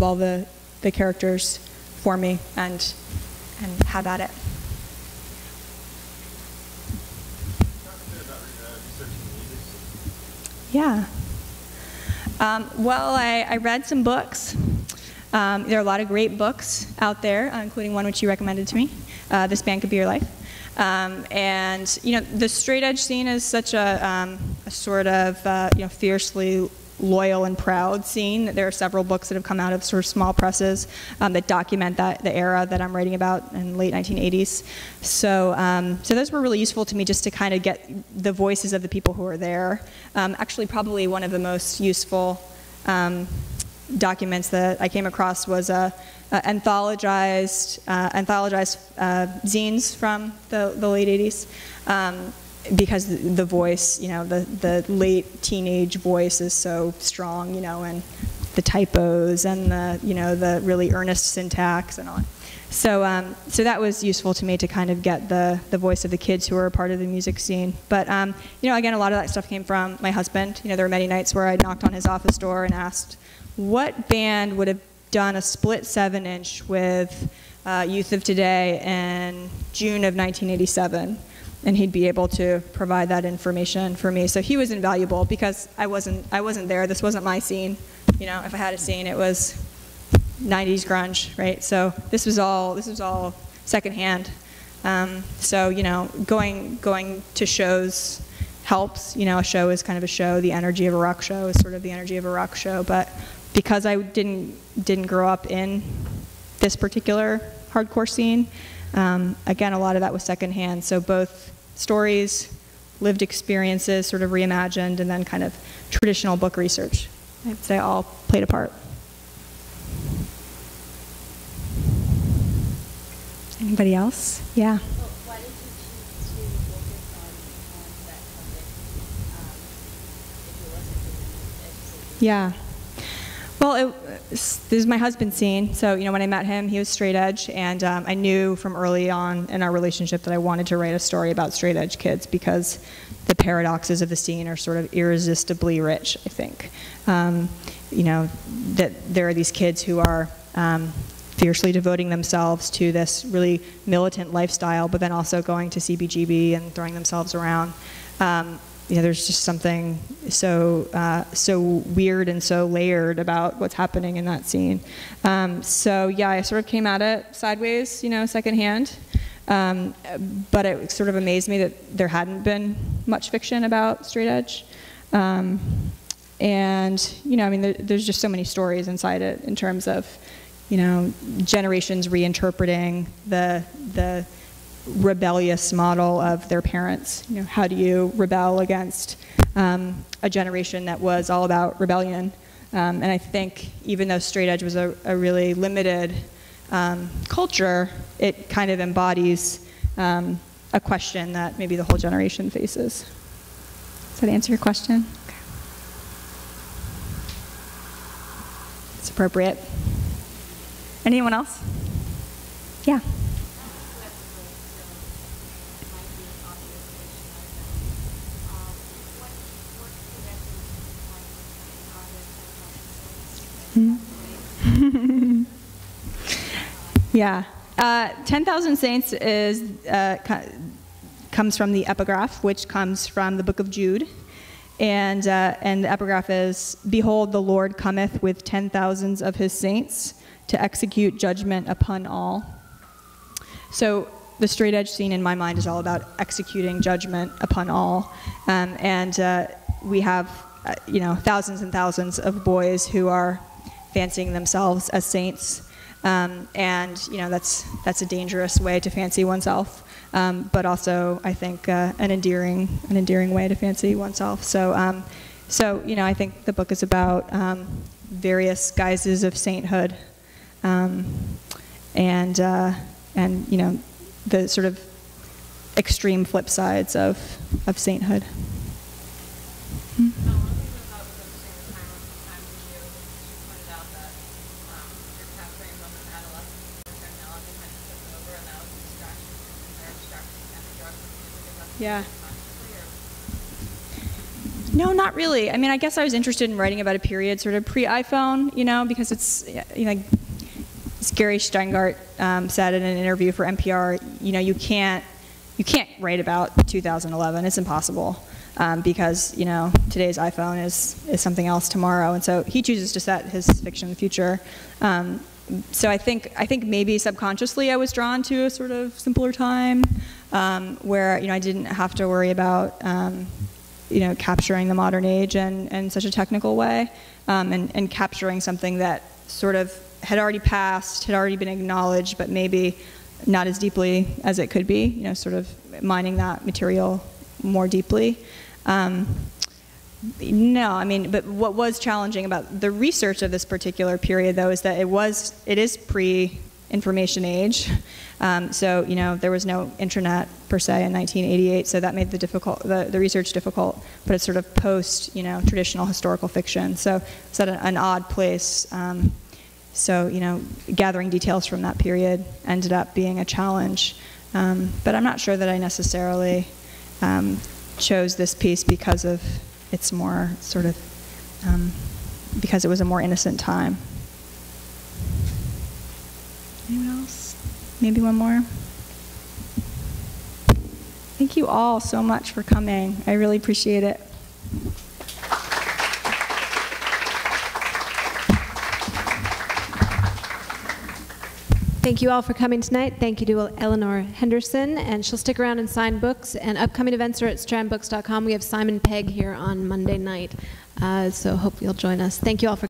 all the characters for me, and have at it. Yeah. Well, I read some books. There are a lot of great books out there, including one which you recommended to me, This Band Could Be Your Life. And the straight edge scene is such a sort of fiercely loyal and proud scene. There are several books that have come out of sort of small presses that document the era that I'm writing about in late 1980s. So those were really useful to me, just to kind of get the voices of the people who are there. Actually, probably one of the most useful documents that I came across was anthologized zines from the late 80s. Because the voice, the late teenage voice is so strong, and the typos and the really earnest syntax and all. So that was useful to me to kind of get the voice of the kids who are a part of the music scene. But again, a lot of that stuff came from my husband. There were many nights where I knocked on his office door and asked, what band would have done a split 7-inch with Youth of Today in June of 1987? And he'd be able to provide that information for me. So he was invaluable because I wasn't there. This wasn't my scene. If I had a scene, it was 90s grunge, right? So this was all secondhand. So going to shows helps. A show is kind of a show. The energy of a rock show is sort of the energy of a rock show. But because I didn't grow up in this particular hardcore scene, again, a lot of that was secondhand. So both stories, lived experiences, sort of reimagined, and then kind of traditional book research, I'd say, all played a part. Anybody else? Yeah. Well, why did you choose to focus on that topic if it wasn't? Yeah. Well, this is my husband's scene. So, when I met him, he was straight edge, and I knew from early on in our relationship that I wanted to write a story about straight edge kids because the paradoxes of the scene are sort of irresistibly rich, I think. That there are these kids who are fiercely devoting themselves to this really militant lifestyle, but then also going to CBGB and throwing themselves around. There's just something so weird and so layered about what's happening in that scene. So yeah, I sort of came at it sideways, secondhand. But it sort of amazed me that there hadn't been much fiction about straight edge. There's just so many stories inside it in terms of, generations reinterpreting the rebellious model of their parents. How do you rebel against a generation that was all about rebellion? And I think even though straight edge was a really limited culture, it kind of embodies a question that maybe the whole generation faces. Does that answer your question? Okay. It's appropriate. Anyone else? Yeah. Yeah. 10,000 Saints comes from the epigraph, which comes from the book of Jude. And the epigraph is, "Behold, the Lord cometh with 10,000s of his saints to execute judgment upon all." So the straight edge scene in my mind is all about executing judgment upon all. We have, thousands and thousands of boys who are fancying themselves as saints. That's a dangerous way to fancy oneself, but also I think an endearing way to fancy oneself. So I think the book is about various guises of sainthood, and the sort of extreme flip sides of sainthood. Yeah. No, not really. I mean, I guess I was interested in writing about a period sort of pre-iPhone, you know, because it's, you know, as Gary Steingart said in an interview for NPR, you know, you can't write about 2011. It's impossible because, you know, today's iPhone is something else tomorrow, and so he chooses to set his fiction in the future. So I think maybe subconsciously I was drawn to a sort of simpler time where, you know, I didn't have to worry about you know, capturing the modern age in such a technical way, and capturing something that sort of had already passed, had already been acknowledged, but maybe not as deeply as it could be, you know, sort of mining that material more deeply. No, I mean, but what was challenging about the research of this particular period, though, is that it is pre-information age. So, you know, there was no intranet per se in 1988, so that made the research difficult. But it's sort of post, you know, traditional historical fiction. So it's at an odd place. So, you know, gathering details from that period ended up being a challenge. But I'm not sure that I necessarily chose this piece because of its more sort of, because it was a more innocent time. Anyone else? Maybe one more? Thank you all so much for coming. I really appreciate it. Thank you all for coming tonight. Thank you to Eleanor Henderson, and she'll stick around and sign books. And upcoming events are at strandbooks.com. We have Simon Pegg here on Monday night, so hope you'll join us. Thank you all for